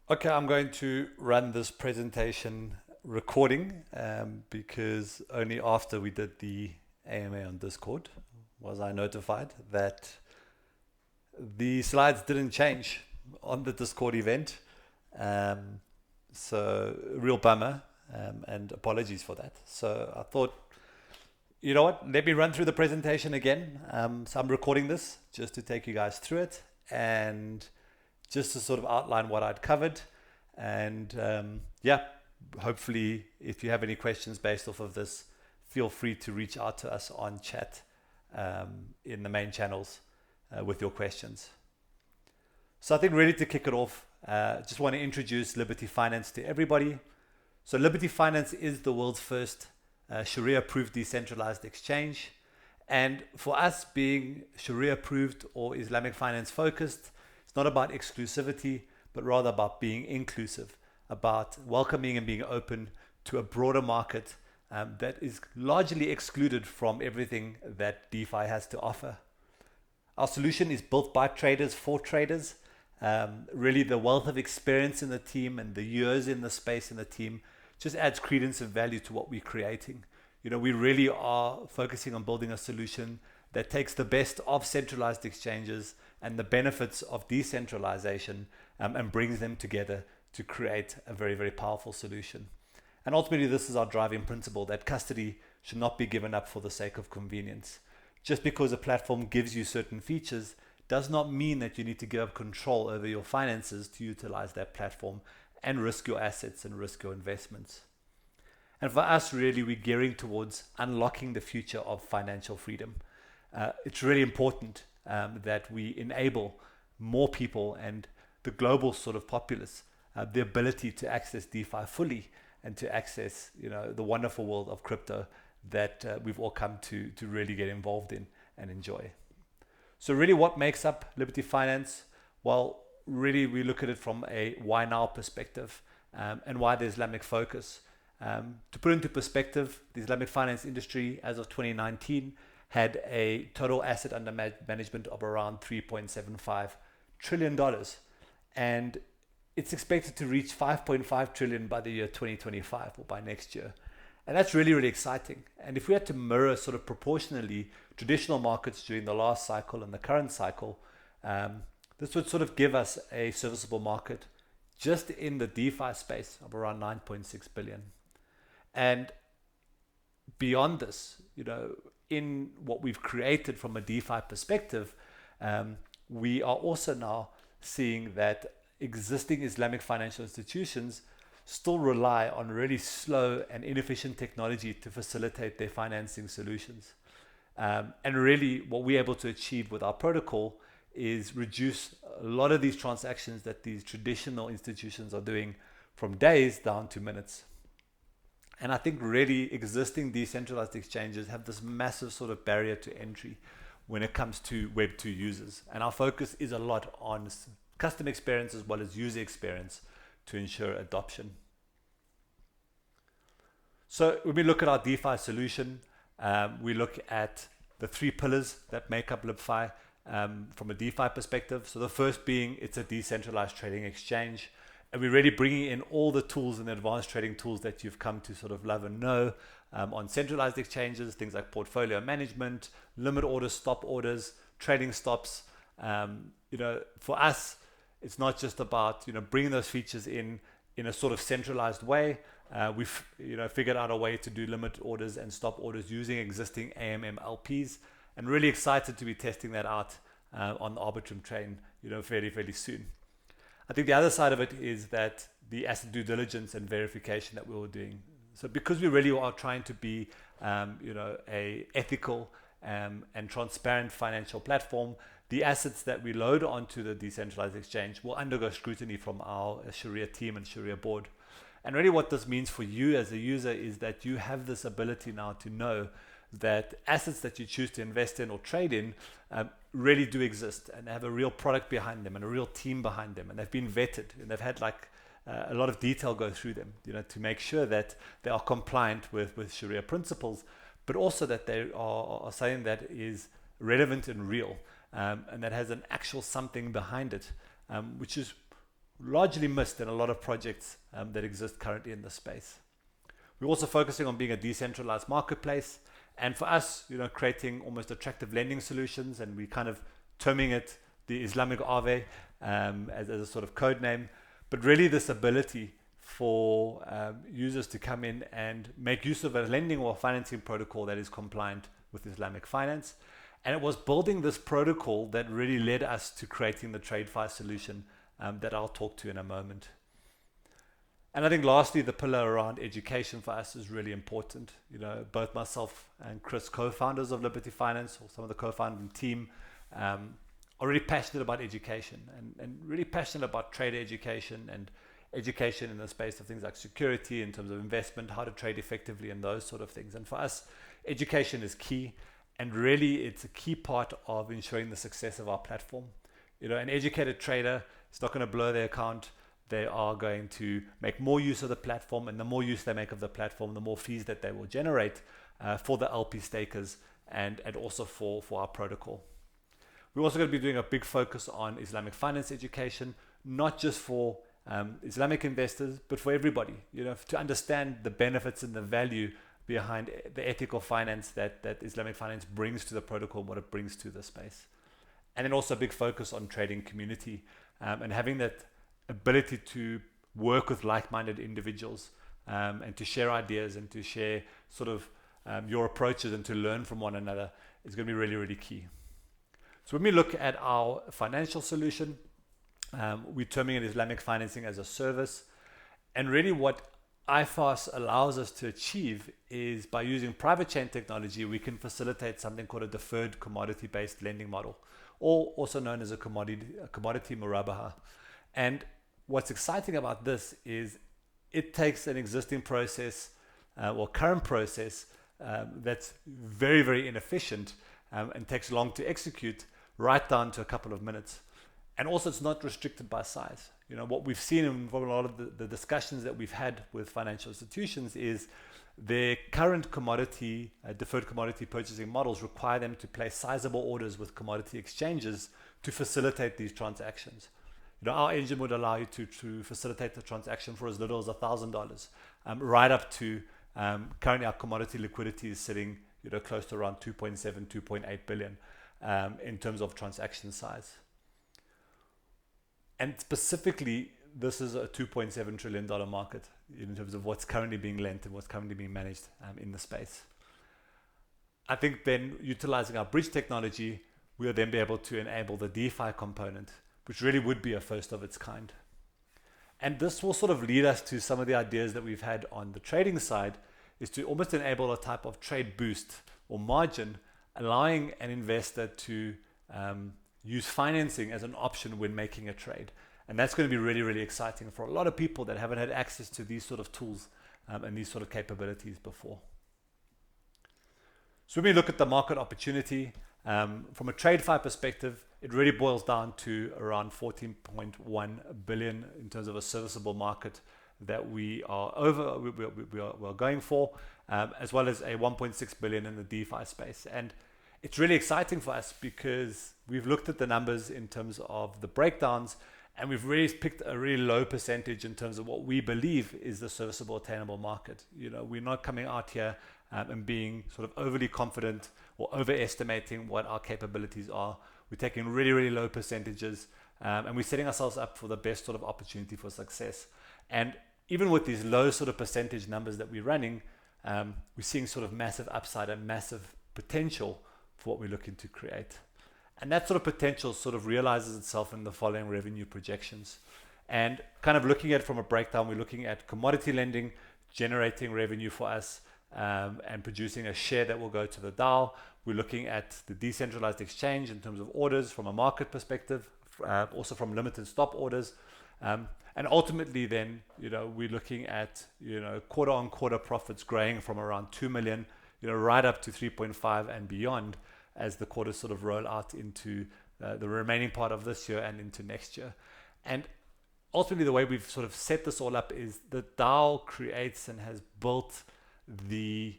Okay, I'm going to run this presentation recording because only after we did the AMA on Discord was I notified that the slides didn't change on the Discord event. Um, so, real bummer, and apologies for that. So, I thought, you know what, let me run through the presentation again. So, I'm recording this just to take you guys through it and just to sort of outline what I'd covered. And yeah, hopefully, if you have any questions based off of this, feel free to reach out to us on chat in the main channels with your questions. So I think really to kick it off, just want to introduce Liberty Finance to everybody. So Liberty Finance is the world's first Sharia-approved decentralized exchange. And for us being Sharia-approved or Islamic finance focused, it's not about exclusivity, but rather about being inclusive, about welcoming and being open to a broader market that is largely excluded from everything that DeFi has to offer. Our solution is built by traders for traders. Really, the wealth of experience in the team and the years in the space in the team just adds credence and value to what we're creating. You know, we really are focusing on building a solution that takes the best of centralized exchanges and the benefits of decentralization and brings them together to create a very, very powerful solution. And ultimately, this is our driving principle that custody should not be given up for the sake of convenience. Just because a platform gives you certain features does not mean that you need to give up control over your finances to utilize that platform and risk your assets and risk your investments. And for us, really, we're gearing towards unlocking the future of financial freedom. It's really important that we enable more people and the global sort of populace the ability to access DeFi fully and to access, you know, the wonderful world of crypto that we've all come to really get involved in and enjoy. So really what makes up Liberty Finance? Well, really we look at it from a why now perspective and why the Islamic focus. To put into perspective, the Islamic finance industry as of 2019 had a total asset under management of around $3.75 trillion. And it's expected to reach 5.5 trillion by the year 2025 or by next year. And that's really, really exciting. And if we had to mirror sort of proportionally traditional markets during the last cycle and the current cycle, this would sort of give us a serviceable market just in the DeFi space of around 9.6 billion. And beyond this, you know, in what we've created from a DeFi perspective, we are also now seeing that existing Islamic financial institutions still rely on really slow and inefficient technology to facilitate their financing solutions. And really, what we're able to achieve with our protocol is reduce a lot of these transactions that these traditional institutions are doing from days down to minutes. And I think really existing decentralized exchanges have this massive sort of barrier to entry when it comes to Web2 users. And our focus is a lot on custom experience as well as user experience to ensure adoption. So when we look at our DeFi solution, we look at the three pillars that make up Libfi from a DeFi perspective. So the first being it's a decentralized trading exchange. And we're really bringing in all the tools and advanced trading tools that you've come to sort of love and know on centralized exchanges, things like portfolio management, limit orders, stop orders, trading stops. You know, for us, it's not just about, you know, bringing those features in a sort of centralized way. We've, you know, figured out a way to do limit orders and stop orders using existing AMM LPs, and really excited to be testing that out on the Arbitrum train, you know, fairly, fairly soon. I think the other side of it is that the asset due diligence and verification that we were doing. So because we really are trying to be, you know, a ethical and transparent financial platform, the assets that we load onto the decentralized exchange will undergo scrutiny from our Sharia team and Sharia board. And really what this means for you as a user is that you have this ability now to know that assets that you choose to invest in or trade in really do exist and have a real product behind them and a real team behind them, and they've been vetted and they've had like a lot of detail go through them, you know, to make sure that they are compliant with Sharia principles, but also that they are saying that is relevant and real, and that has an actual something behind it, which is largely missed in a lot of projects that exist currently in this space. We're also focusing on being a decentralized marketplace, and for us, creating almost attractive lending solutions, and we kind of terming it the Islamic Ave as a sort of code name, but really this ability for users to come in and make use of a lending or financing protocol that is compliant with Islamic finance. And it was building this protocol that really led us to creating the TradeFi solution that I'll talk to in a moment. And I think lastly, the pillar around education for us is really important. Both myself and Chris, co-founders of Libfi Finance, or some of the co-founding team, are really passionate about education and really passionate about trader education and education in the space of things like security, in terms of investment, how to trade effectively, and those sort of things. And for us, education is key, and really it's a key part of ensuring the success of our platform. An educated trader is not going to blow their account. They are going to make more use of the platform, and the more use they make of the platform, the more fees that they will generate for the LP stakers and also for our protocol. We're also going to be doing a big focus on Islamic finance education, not just for Islamic investors, but for everybody, to understand the benefits and the value behind the ethical finance that Islamic finance brings to the protocol, what it brings to the space. And then also a big focus on trading community and having that ability to work with like-minded individuals and to share ideas and to share sort of your approaches and to learn from one another is going to be really, really key. So when we look at our financial solution, we're terming it Islamic financing as a service. And really what IFAS allows us to achieve is by using private chain technology, we can facilitate something called a deferred commodity-based lending model, or also known as a commodity murabaha. And what's exciting about this is it takes an existing process or current process that's very, very inefficient and takes long to execute, right down to a couple of minutes. And also it's not restricted by size. What we've seen in a lot of the discussions that we've had with financial institutions is their current commodity, deferred commodity purchasing models require them to place sizable orders with commodity exchanges to facilitate these transactions. Our engine would allow you to facilitate the transaction for as little as $1,000, right up to currently our commodity liquidity is sitting close to around 2.7, 2.8 billion in terms of transaction size. And specifically, this is a $2.7 trillion market in terms of what's currently being lent and what's currently being managed in the space. I think then utilizing our bridge technology, we'll then be able to enable the DeFi component, which really would be a first of its kind. And this will sort of lead us to some of the ideas that we've had on the trading side, is to almost enable a type of trade boost or margin, allowing an investor to use financing as an option when making a trade. And that's going to be really, really exciting for a lot of people that haven't had access to these sort of tools and these sort of capabilities before. So when we look at the market opportunity, from a TradeFi perspective, it really boils down to around 14.1 billion in terms of a serviceable market that we are going for, as well as a 1.6 billion in the DeFi space. And it's really exciting for us because we've looked at the numbers in terms of the breakdowns, and we've really picked a really low percentage in terms of what we believe is the serviceable attainable market. We're not coming out here and being sort of overly confident or overestimating what our capabilities are. We're taking really, really low percentages, and we're setting ourselves up for the best sort of opportunity for success. And even with these low sort of percentage numbers that we're running, we're seeing sort of massive upside and massive potential for what we're looking to create. And that sort of potential sort of realizes itself in the following revenue projections. And kind of looking at it from a breakdown, we're looking at commodity lending, generating revenue for us, and producing a share that will go to the DAO. We're looking at the decentralized exchange in terms of orders from a market perspective, also from limited stop orders. And ultimately then, we're looking at, quarter on quarter profits growing from around 2 million, right up to 3.5 and beyond as the quarters sort of roll out into the remaining part of this year and into next year. And ultimately the way we've sort of set this all up is the DAO creates and has built the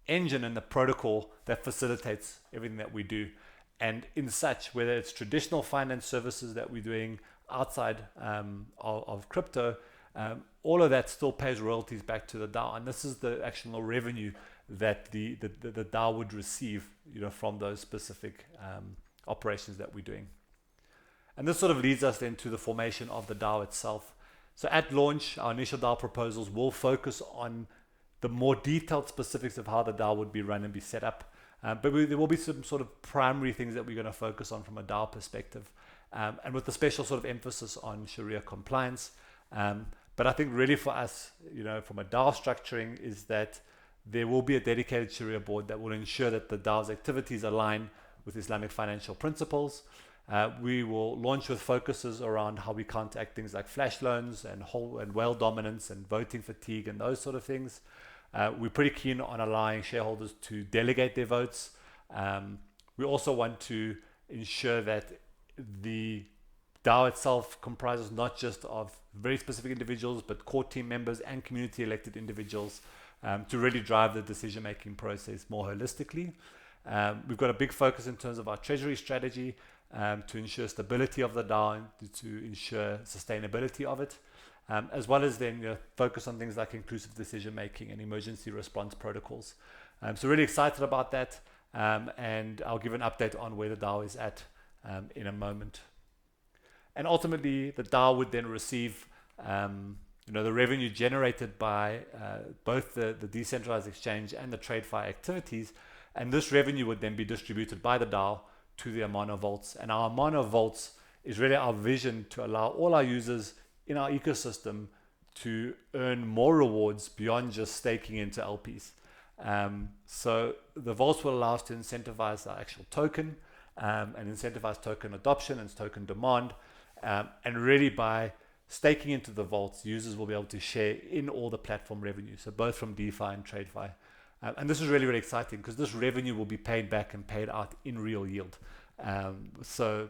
engine and the protocol that facilitates everything that we do. And in such, whether it's traditional finance services that we're doing, outside of crypto, all of that still pays royalties back to the DAO, and this is the actual revenue that the DAO would receive, from those specific operations that we're doing. And this sort of leads us then to the formation of the DAO itself. So at launch, our initial DAO proposals will focus on the more detailed specifics of how the DAO would be run and be set up. But there will be some sort of primary things that we're going to focus on from a DAO perspective, and with the special sort of emphasis on Sharia compliance. But I think really for us, from a DAO structuring, is that there will be a dedicated Sharia board that will ensure that the DAO's activities align with Islamic financial principles. We will launch with focuses around how we counteract things like flash loans and whale dominance and voting fatigue and those sort of things. We're pretty keen on allowing shareholders to delegate their votes. We also want to ensure that the DAO itself comprises not just of very specific individuals, but core team members and community elected individuals, to really drive the decision-making process more holistically. We've got a big focus in terms of our treasury strategy, to ensure stability of the DAO and to ensure sustainability of it, as well as then focus on things like inclusive decision-making and emergency response protocols. So really excited about that, and I'll give an update on where the DAO is at in a moment. And ultimately, the DAO would then receive the revenue generated by both the decentralized exchange and the TradeFi activities, and this revenue would then be distributed by the DAO to the Amana Vaults. And our Amana Vaults is really our vision to allow all our users in our ecosystem to earn more rewards beyond just staking into LPs. So the vaults will allow us to incentivize our actual token, and incentivize token adoption and token demand. And really by staking into the vaults, users will be able to share in all the platform revenue, so both from DeFi and TradeFi. And this is really, really exciting because this revenue will be paid back and paid out in real yield. So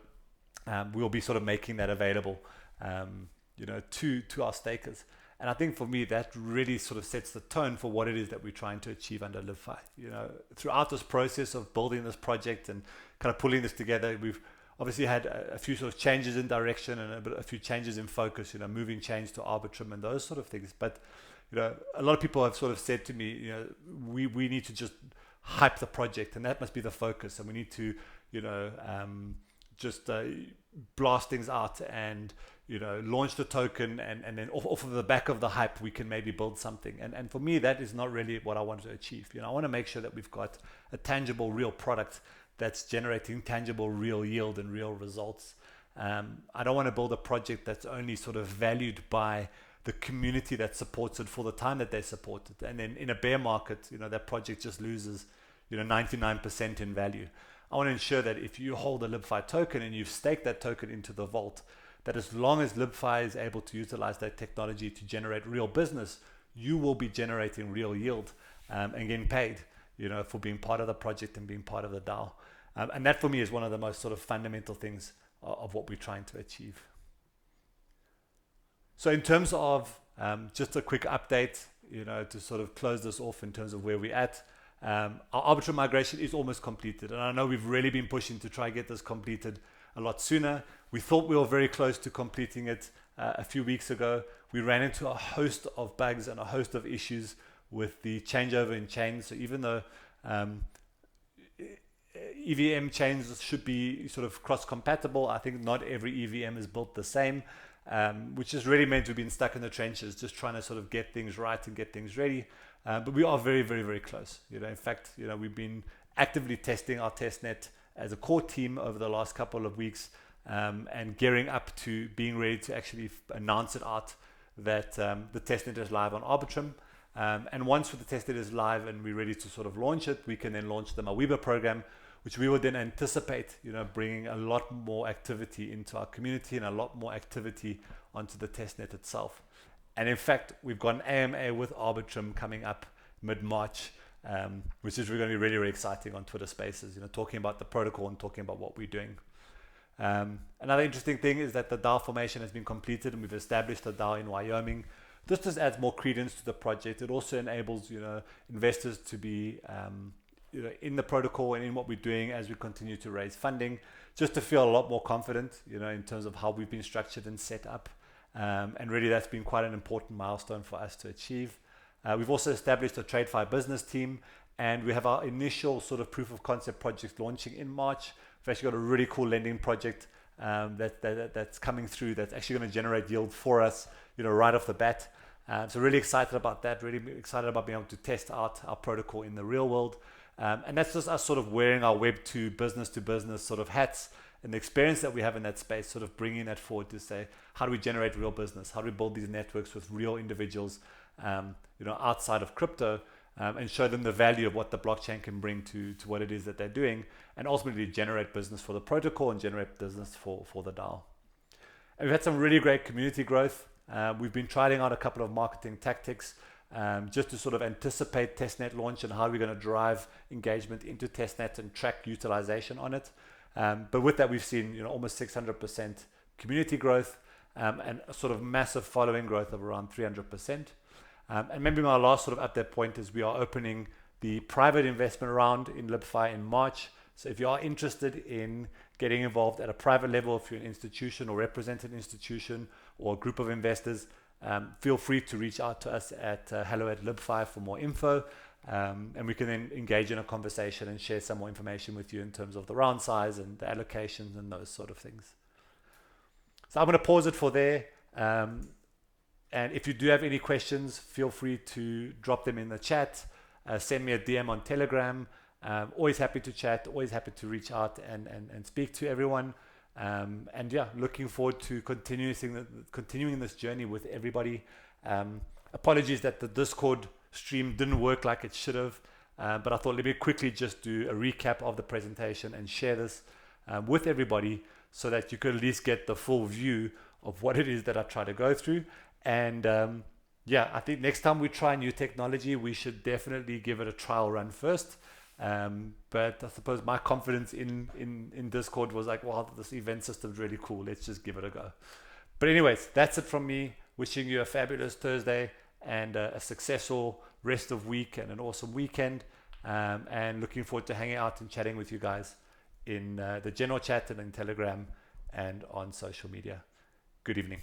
we'll be sort of making that available, to our stakers. And I think for me, that really sort of sets the tone for what it is that we're trying to achieve under Libfi. Throughout this process of building this project and kind of pulling this together, we've obviously had a few sort of changes in direction and a few changes in focus, moving change to Arbitrum and those sort of things. But a lot of people have sort of said to me, we need to just hype the project, and that must be the focus. And we need to, just blast things out and, launch the token, and then off of the back of the hype, we can maybe build something. And for me, that is not really what I want to achieve. I want to make sure that we've got a tangible, real product that's generating tangible, real yield and real results. I don't want to build a project that's only sort of valued by the community that supports it for the time that they support it. And then in a bear market, that project just loses, 99% in value. I want to ensure that if you hold a Libfi token and you've staked that token into the vault, that as long as Libfi is able to utilize that technology to generate real business, you will be generating real yield, and getting paid, for being part of the project and being part of the DAO. And that for me is one of the most sort of fundamental things of what we're trying to achieve. So in terms of just a quick update, to sort of close this off in terms of where we're at, our Arbitrum migration is almost completed. And I know we've really been pushing to try and get this completed a lot sooner. We thought we were very close to completing it a few weeks ago. We ran into a host of bugs and a host of issues with the changeover in chains. So even though EVM chains should be sort of cross-compatible, I think not every EVM is built the same, which has really meant we've been stuck in the trenches, just trying to sort of get things right and get things ready. But we are very, very, very close. In fact, we've been actively testing our testnet as a core team over the last couple of weeks, and gearing up to being ready to actually announce it out that the testnet is live on Arbitrum. And once the testnet is live and we're ready to sort of launch it, we can then launch the Mawiba program, which we would then anticipate, bringing a lot more activity into our community and a lot more activity onto the testnet itself. And in fact, we've got an AMA with Arbitrum coming up mid-March, which is going to be really, really exciting on Twitter Spaces, talking about the protocol and talking about what we're doing. Another interesting thing is that the DAO formation has been completed and we've established a DAO in Wyoming. This just adds more credence to the project. It also enables, investors to be in the protocol and in what we're doing as we continue to raise funding, just to feel a lot more confident, in terms of how we've been structured and set up. And really that's been quite an important milestone for us to achieve. We've also established a TradeFi business team, and we have our initial sort of proof of concept project launching in March. We've actually got a really cool lending project that's coming through that's actually going to generate yield for us, right off the bat. So really excited about that, really excited about being able to test out our protocol in the real world. And that's just us sort of wearing our Web 2 business to business sort of hats, and the experience that we have in that space, sort of bringing that forward to say, how do we generate real business? How do we build these networks with real individuals, outside of crypto, and show them the value of what the blockchain can bring to what it is that they're doing, and ultimately generate business for the protocol and generate business for the DAO. And we've had some really great community growth. We've been trying out a couple of marketing tactics, just to sort of anticipate testnet launch and how we're going to drive engagement into testnet and track utilization on it. But with that, we've seen almost 600% community growth, and a sort of massive following growth of around 300%. And maybe my last sort of update point is we are opening the private investment round in Libfi in March. So if you are interested in getting involved at a private level, if you're an institution or represent an institution or a group of investors, feel free to reach out to us at hello@libfi for more info. And we can then engage in a conversation and share some more information with you in terms of the round size and the allocations and those sort of things. So I'm going to pause it for there. And if you do have any questions, feel free to drop them in the chat. Send me a DM on Telegram. Always happy to chat, always happy to reach out and speak to everyone. And yeah, looking forward to continuing this journey with everybody. Apologies that the Discord stream didn't work like it should have, but I thought let me quickly just do a recap of the presentation and share this with everybody so that you could at least get the full view of what it is that I try to go through. And I think next time we try new technology, we should definitely give it a trial run first. But I suppose my confidence in Discord was like, wow, this event system is really cool. Let's just give it a go. But anyways, that's it from me. Wishing you a fabulous Thursday and a successful rest of week and an awesome weekend. And looking forward to hanging out and chatting with you guys in the general chat and in Telegram and on social media. Good evening.